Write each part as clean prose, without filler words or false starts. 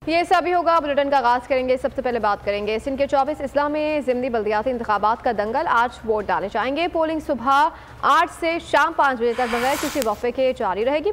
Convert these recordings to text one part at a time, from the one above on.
ये सभी होगा। बुलेटिन का आगाज करेंगे। सबसे पहले बात करेंगे सिंध के 24 अजला में ज़िमनी बल्दियाती इंतखाबात का दंगल। आज वोट डाले जाएंगे। पोलिंग सुबह 8 से शाम 5 बजे तक बगैर किसी वक्फे के जारी रहेगी।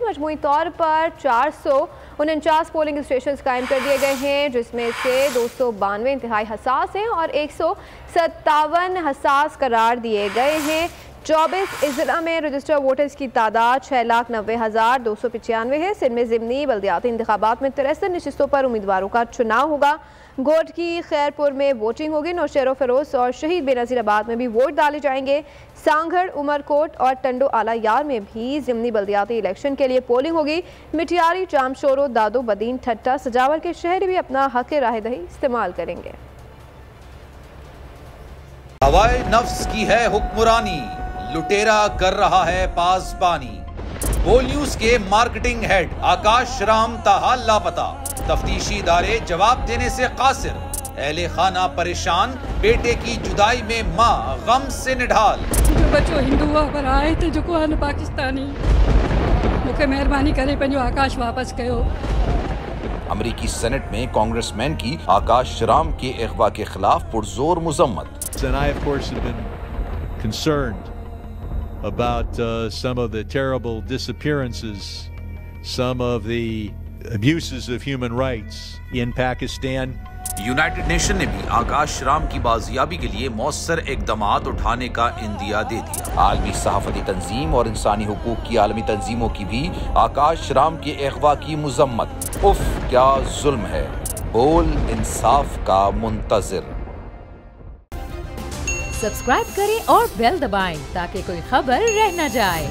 मजमूई तौर पर 449 पोलिंग स्टेशन कायम कर दिए गए हैं, जिसमें से 292 इंतहाई हसास हैं और 157 हसास करार दिए गए हैं। 24 अजला में रजिस्टर्ड वोटर्स की तादाद 6,90,295 है। सिंध में ज़िमनी बल्दियाती इंतखाबात में 63 नशिस्तों पर उम्मीदवारों का चुनाव होगा। गोट की खैरपुर में वोटिंग होगी। नौशेरो फिरोज और शहीद बेनज़ीराबाद में भी वोट डाले जाएंगे। सांगड़, उमरकोट और टंडो आला यार में भी ज़िमनी बल्दियाती इलेक्शन के लिए पोलिंग होगी। मिटियारी, जामशोरो, दादो, बदीन, ठट्टा, सजावर के शहरी भी अपना हक राहदही इस्तेमाल करेंगे। हवाए नफ्स की है हुक्मरानी, लुटेरा कर रहा है पासबानी। बोल न्यूज के मार्केटिंग हेड आकाश राम ताहा लापता। तफ्तीशी इदारे जवाब देने से कासिर। अहले खाना परेशान, बेटे की जुदाई में माँ गम से निढाल। जो बच्चो हिंदू पर आए थे जो को पाकिस्तानी, मुझे मेहरबानी करे पंहिंजो आकाश वापस कयो। अमरीकी सेनेट में कांग्रेसमैन की आकाश राम के अगवा के खिलाफ पुरजोर मुजम्मत। And I, of course, have been concerned about some of the terrible disappearances, some of the abuses of human rights in Pakistan. United nation ने भी आकाश राम की बाजियाबी के लिए मौसर इकदामात उठाने का इंदिया दे दिया। आलमी सहाफती तंजीम और इंसानी हुकूक की आलमी तंजीमों की भी आकाश राम के अगवा की मुजम्मत। उफ, क्या जुल्म है। बोल इंसाफ का मुंतजिर। सब्सक्राइब करें और बेल दबाएं ताकि कोई खबर रह न जाए।